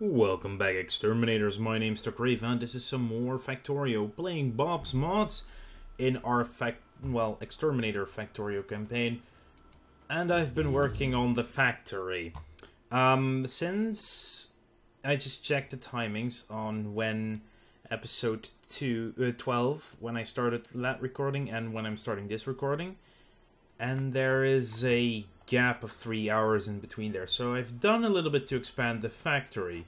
Welcome back, Exterminators. My name's Grave, and this is some more Factorio, playing Bob's Mods in our Exterminator Factorio campaign. And I've been working on the factory. Since I just checked the timings on when episode 12, when I started that recording, and when I'm starting this recording. And there is a gap of 3 hours in between there. So I've done a little bit to expand the factory.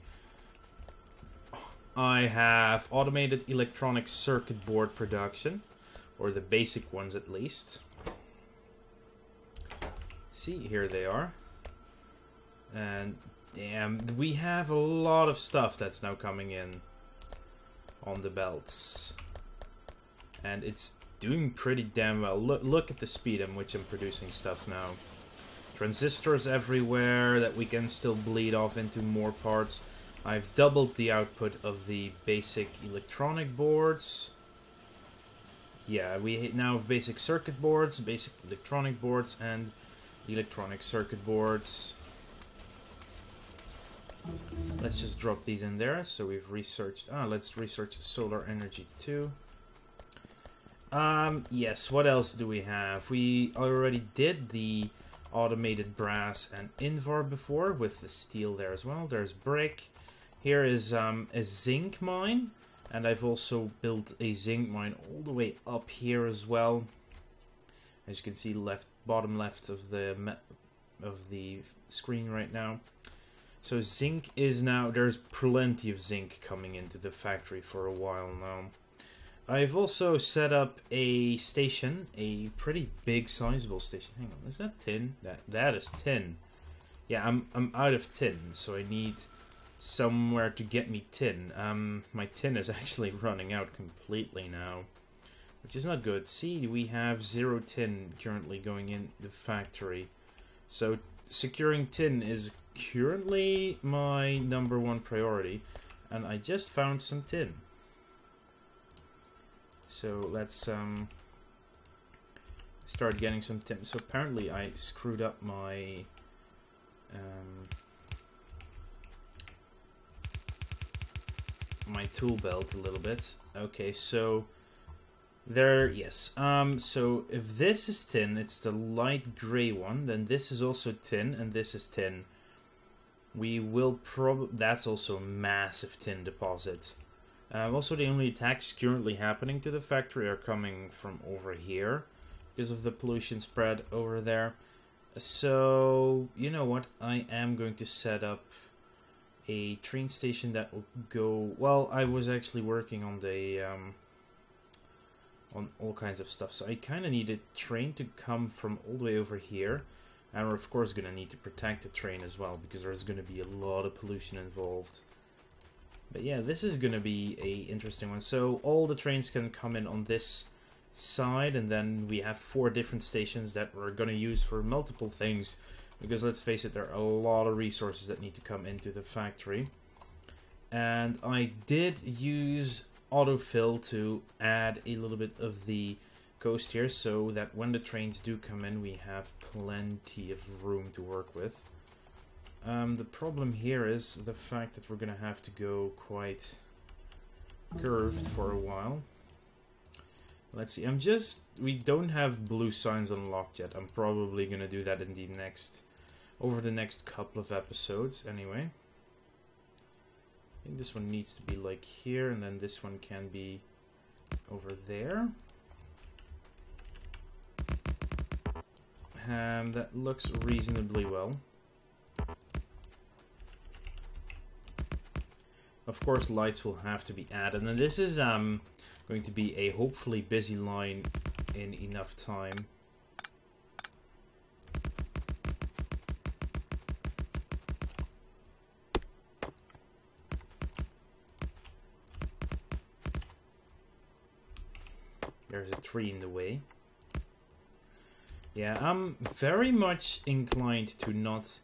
I have automated electronic circuit board production, or the basic ones at least. See, here they are. And damn, we have a lot of stuff that's now coming in on the belts. And it's doing pretty damn well. Look at the speed at which I'm producing stuff now. Transistors everywhere that we can still bleed off into more parts. I've doubled the output of the basic electronic boards. Yeah, we now have basic circuit boards, basic electronic boards, and electronic circuit boards. Let's just drop these in there. So we've researched... let's research solar energy too. Yes, what else do we have? We already did the automated brass and invar before, with the steel there as well. There's brick. Here is a zinc mine, and I've also built a zinc mine all the way up here as well. As you can see, bottom left of the screen right now. So zinc is now, there's plenty of zinc coming into the factory for a while now. I've also set up a station, a pretty big, sizable station. Hang on, is that tin? That is tin. Yeah, I'm out of tin, so I need somewhere to get me tin. My tin is actually running out completely now, which is not good. See, we have 0 tin currently going in the factory. So securing tin is currently my #1 priority, and I just found some tin. So let's start getting some tin. So apparently I screwed up my my tool belt a little bit. Okay, so there, yes. So if this is tin, it's the light gray one. Then this is also tin, and this is tin. We will that's also a massive tin deposit. Also, the only attacks currently happening to the factory are coming from over here because of the pollution spread over there. So, you know what? I am going to set up a train station that will go... Well, I was actually working on the on all kinds of stuff, so I kind of need a train to come from all the way over here. And we're of course going to need to protect the train as well, because there's going to be a lot of pollution involved. But yeah, this is going to be a interesting one. So all the trains can come in on this side, and then we have 4 different stations that we're going to use for multiple things. Because let's face it, there are a lot of resources that need to come into the factory. And I did use autofill to add a little bit of the coast here, so that when the trains do come in, we have plenty of room to work with. The problem here is the fact that we're going to have to go quite curved for a while. Let's see, we don't have blue signs unlocked yet. I'm probably going to do that in the over the next couple of episodes anyway. I think this one needs to be like here, and then this one can be over there. That looks reasonably well. Of course, lights will have to be added, and this is going to be a hopefully busy line in enough time. There's a tree in the way. Yeah, I'm very much inclined to not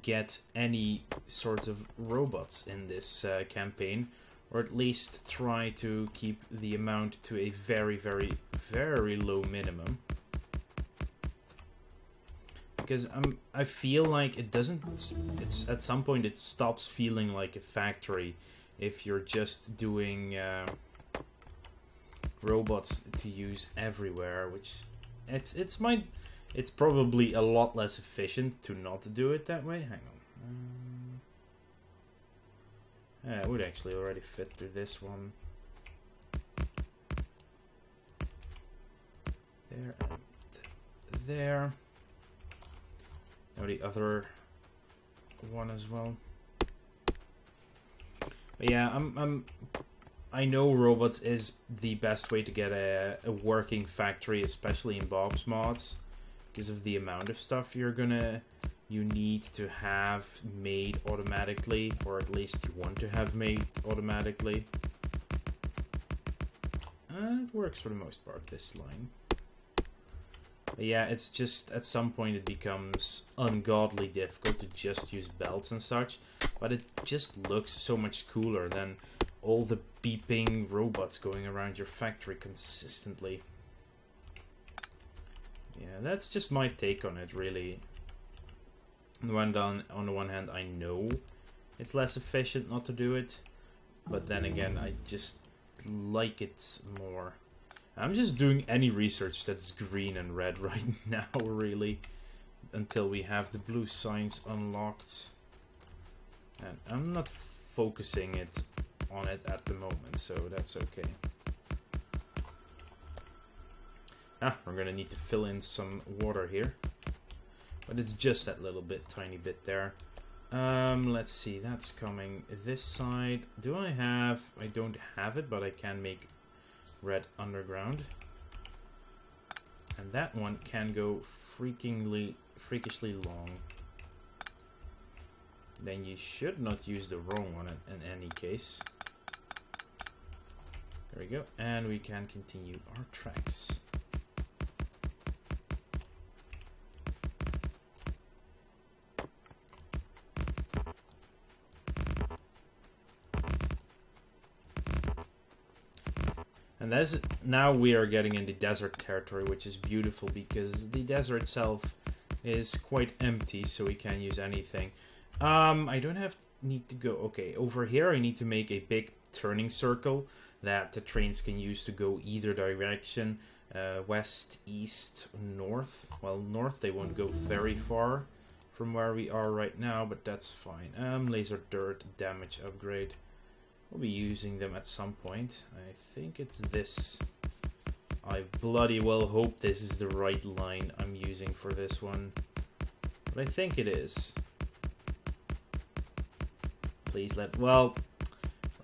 get any sorts of robots in this campaign, or at least try to keep the amount to a very, very, very low minimum. because I feel like it doesn't. It's at some point it stops feeling like a factory if you're just doing robots to use everywhere. Which it's probably a lot less efficient to not do it that way. Hang on. It would actually already fit through this one. There and there. Now the other one as well. But yeah, I know robots is the best way to get a working factory, especially in Bob's mods, because of the amount of stuff you need to have made automatically, or at least you want to have made automatically. It works for the most part, this line. But yeah, it's just at some point it becomes ungodly difficult to just use belts and such, but it just looks so much cooler than all the beeping robots going around your factory consistently. Yeah, that's just my take on it, really. On the one hand, I know it's less efficient not to do it, but then again, I just like it more. I'm just doing any research that's green and red right now, really, until we have the blue signs unlocked. And I'm not focusing on it at the moment, so that's okay. We're gonna need to fill in some water here, but it's just that little bit, tiny bit there. Let's see, that's coming this side. I don't have it, but I can make red underground, and that one can go freakishly long. Then you should not use the wrong one in any case. There we go, and we can continue our tracks. And now we are getting into desert territory, which is beautiful because the desert itself is quite empty, so we can use anything. I don't need to go. Okay, over here I need to make a big turning circle that the trains can use to go either direction, west, east, north. Well, north they won't go very far from where we are right now, but that's fine. Laser dirt damage upgrade. We'll be using them at some point. I think it's this. I bloody well hope this is the right line I'm using for this one. But I think it is. Please well,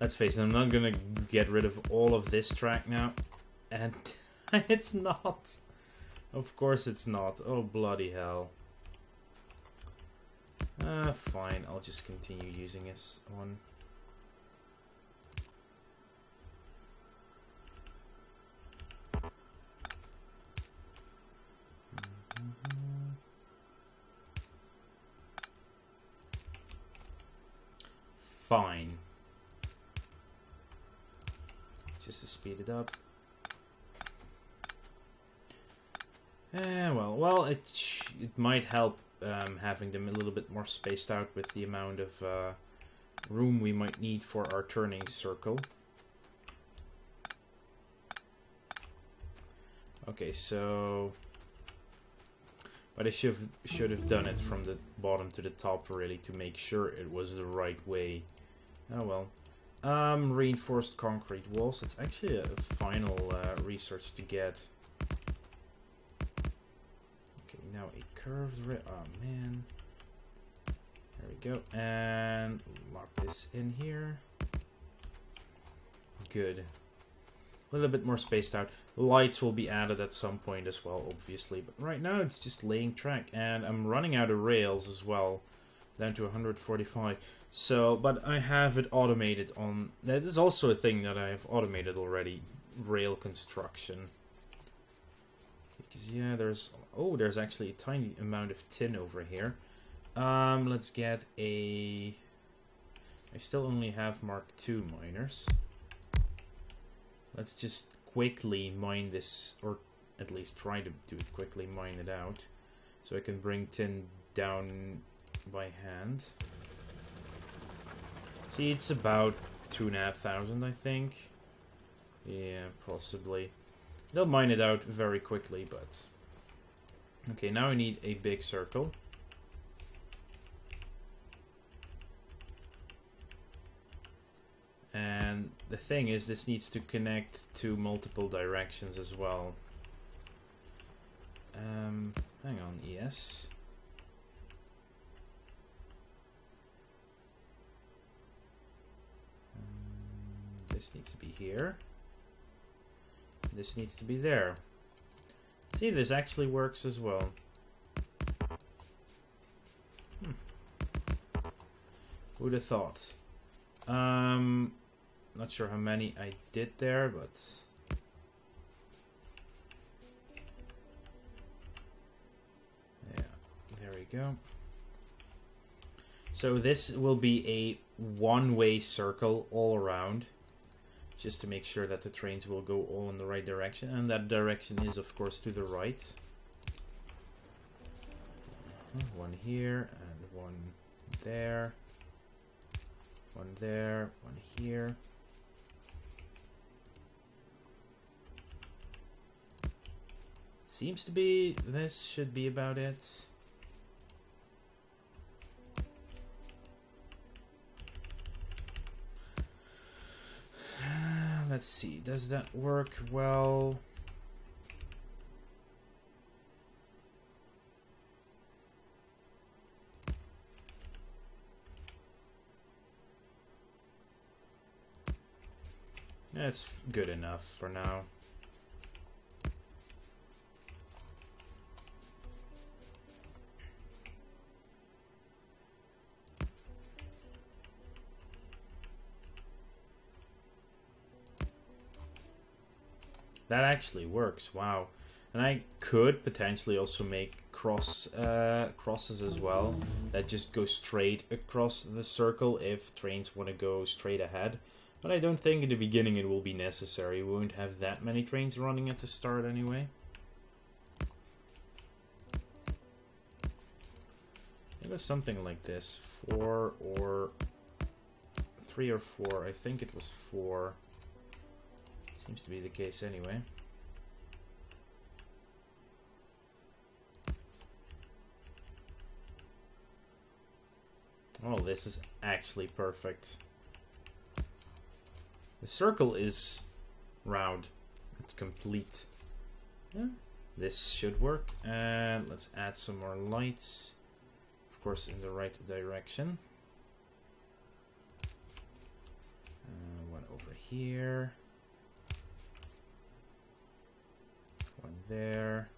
let's face it, I'm not gonna get rid of all of this track now. And it's not. Of course it's not. Oh, bloody hell. Fine, I'll just continue using this one. Fine. Just to speed it up. Well, it might help having them a little bit more spaced out with the amount of room we might need for our turning circle. Okay, so... But I should have done it from the bottom to the top, really, to make sure it was the right way. Oh well. Reinforced concrete walls. It's actually a final research to get. Okay, now a curved oh man. There we go. And lock this in here. Good. A little bit more spaced out. Lights will be added at some point as well, obviously. But right now it's just laying track. And I'm running out of rails as well. Down to 145. So, but I have it automated on... That is also a thing that I have automated already. Rail construction. Because, yeah, there's... Oh, there's actually a tiny amount of tin over here. Let's get a... I still only have Mark II miners. Let's just quickly mine this, or at least try to do it quickly, mine it out. So I can bring tin down by hand. See, it's about 2,500, I think. Yeah, possibly. They'll mine it out very quickly, but... Okay, now I need a big circle. And the thing is, this needs to connect to multiple directions as well. Hang on, yes. This needs to be here. This needs to be there. See, this actually works as well. Who'd have thought? Not sure how many I did there, but... Yeah, there we go. So this will be a one-way circle all around, just to make sure that the trains will go all in the right direction, and that direction is of course to the right. One here, and one there. One there, one here. Seems to be, this should be about it. Let's see, does that work well? That's good enough for now. That actually works, wow. And I could potentially also make crosses as well that just go straight across the circle if trains want to go straight ahead. But I don't think in the beginning it will be necessary. We won't have that many trains running at the start anyway. It was something like this. 4 or 3 or 4. I think it was 4. Seems to be the case anyway. Oh, this is actually perfect. The circle is round. It's complete. Yeah, this should work. And let's add some more lights. Of course, in the right direction. One over here. One there.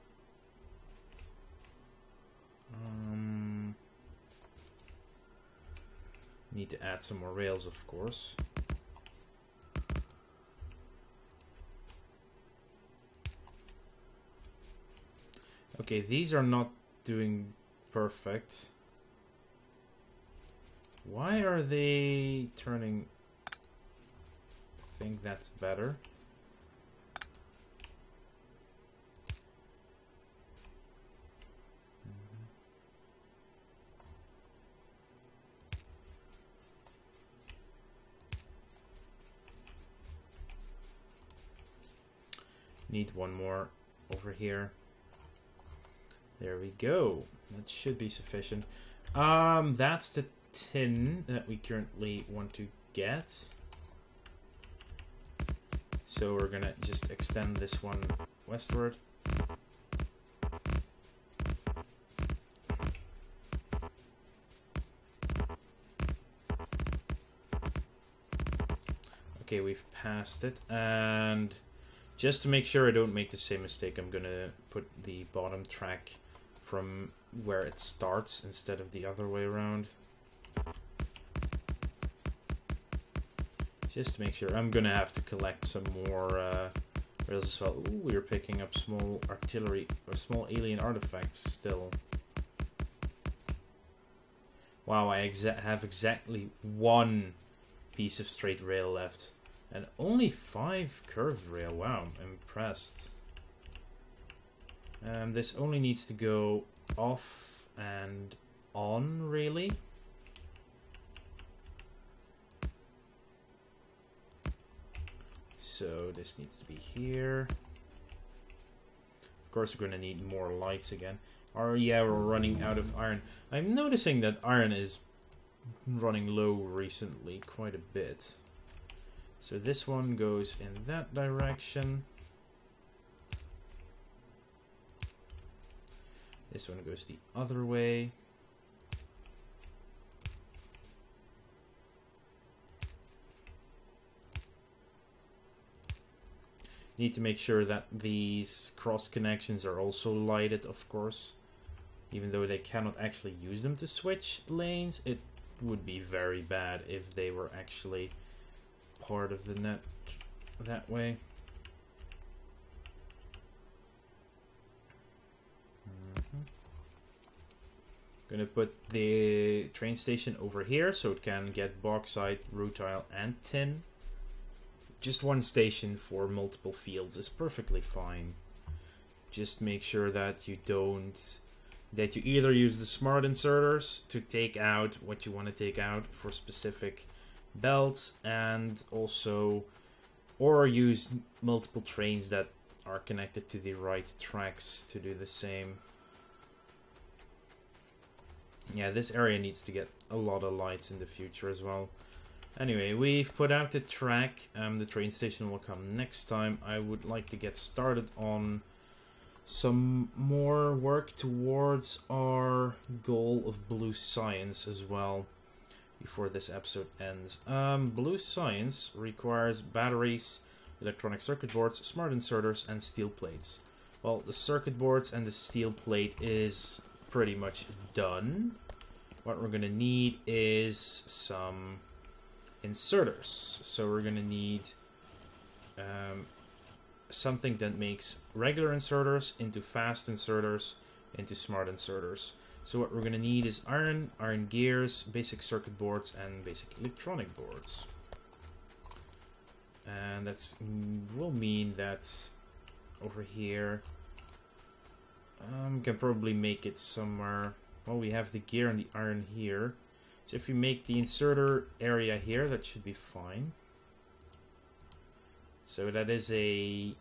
Need to add some more rails, of course. Okay, these are not doing perfect. Why are they turning? I think that's better. Need one more over here. There we go. That should be sufficient. That's the tin that we currently want to get. So we're gonna just extend this one westward. Okay, we've passed it, and just to make sure I don't make the same mistake, I'm gonna put the bottom track from where it starts instead of the other way around. Just to make sure. I'm gonna have to collect some more rails as well. Ooh, we're picking up small artillery or small alien artifacts still. Wow, I have exactly one piece of straight rail left. And only 5 curved rail. Wow, I'm impressed. This only needs to go off and on, really. So this needs to be here. Of course, we're going to need more lights again. Or yeah, we're running out of iron. I'm noticing that iron is running low recently quite a bit. So this one goes in that direction. This one goes the other way. Need to make sure that these cross connections are also lighted, of course. Even though they cannot actually use them to switch lanes, it would be very bad if they were actually part of the net that way. Gonna put the train station over here so it can get bauxite, rutile, and tin. Just one station for multiple fields is perfectly fine. Just make sure that you that you either use the smart inserters to take out what you want to take out for specific belts, and also, or use multiple trains that are connected to the right tracks to do the same. Yeah, this area needs to get a lot of lights in the future as well. Anyway, we've put out the track. The train station will come next time. I would like to get started on some more work towards our goal of blue science as well before this episode ends. Blue science requires batteries, electronic circuit boards, smart inserters, and steel plates. Well, the circuit boards and the steel plate is pretty much done. What we're going to need is some inserters. So we're going to need something that makes regular inserters into fast inserters into smart inserters. So what we're going to need is iron, iron gears, basic circuit boards, and basic electronic boards. And that will mean that over here can probably make it somewhere. Well, we have the gear and the iron here. So if we make the inserter area here, that should be fine. So that is a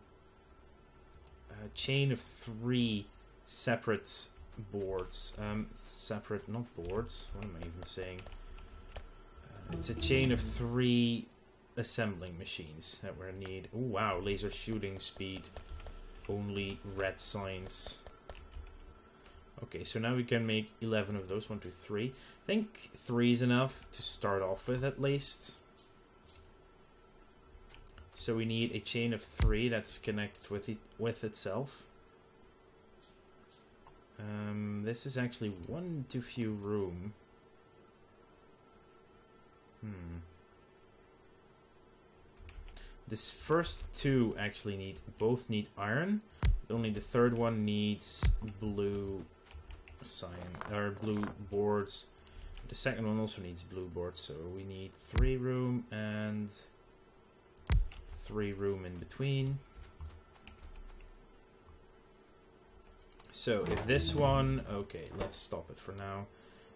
chain of 3 separate boards. Separate, not boards. What am I even saying? It's a chain of 3 assembling machines that we need. Oh wow, laser shooting speed. Only red signs. Okay, so now we can make 11 of those. 1, 2, 3. I think 3 is enough to start off with, at least. So we need a chain of 3 that's connected with itself. This is actually one too few room. This first 2 actually both need iron. Only the third one needs blue blue boards. The second one also needs blue boards, so we need 3 room and 3 room in between. So if this one, okay, let's stop it for now.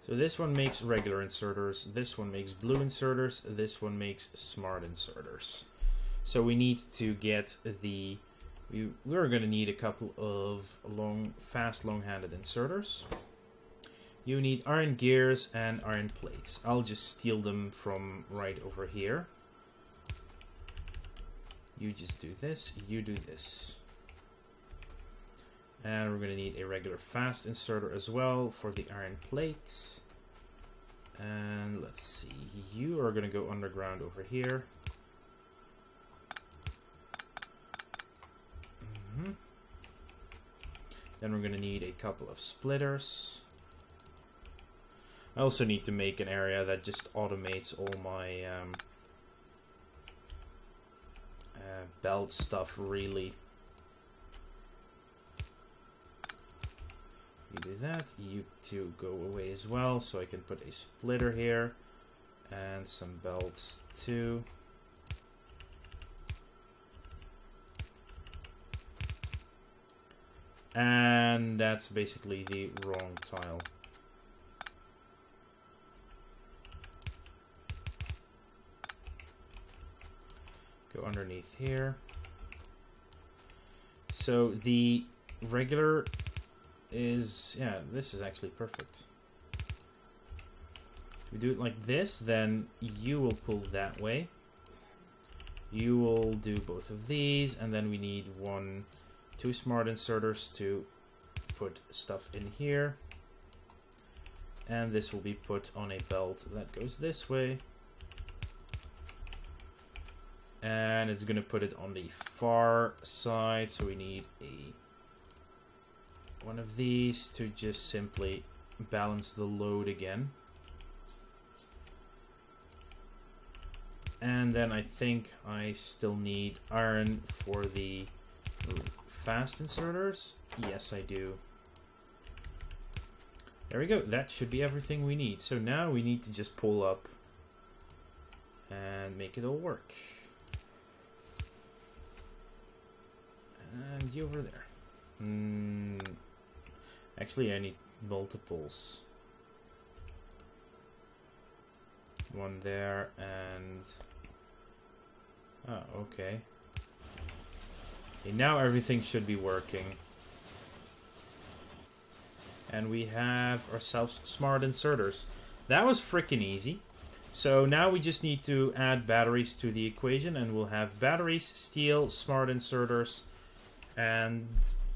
So this one makes regular inserters, this one makes blue inserters, this one makes smart inserters. So we need to get the, we're going to need a couple of fast long-handed inserters. You need iron gears and iron plates. I'll just steal them from right over here. You just do this, you do this. And we're going to need a regular fast inserter as well for the iron plates. And let's see, you are going to go underground over here. Then we're going to need a couple of splitters. I also need to make an area that just automates all my belt stuff, really. You do that, you two go away as well, so I can put a splitter here and some belts too. And that's basically the wrong tile. Go underneath here. So the regular is, yeah, this is actually perfect. If we do it like this, then you will pull that way. You will do both of these, and then we need two smart inserters to put stuff in here. And this will be put on a belt that goes this way. And it's going to put it on the far side, so we need one of these to just simply balance the load again. And then I think I still need iron for the fast inserters. Yes, I do. There we go. That should be everything we need. So now we need to just pull up and make it all work. And you over there. Actually, I need multiples. One there and... Oh, okay. Okay, now everything should be working. And we have ourselves smart inserters. That was freaking easy. So now we just need to add batteries to the equation, and we'll have batteries, steel, smart inserters, and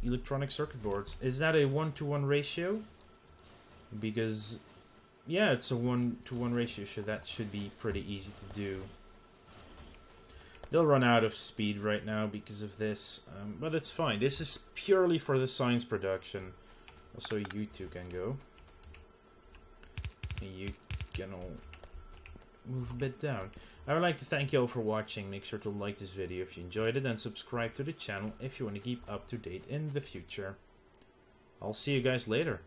electronic circuit boards. Is that a 1-to-1 ratio? Because, yeah, it's a 1-to-1 ratio, so that should be pretty easy to do. They'll run out of speed right now because of this, but it's fine. This is purely for the science production. Also, you two can go. You can all move a bit down. I would like to thank you all for watching. Make sure to like this video if you enjoyed it, and subscribe to the channel if you want to keep up to date in the future. I'll see you guys later.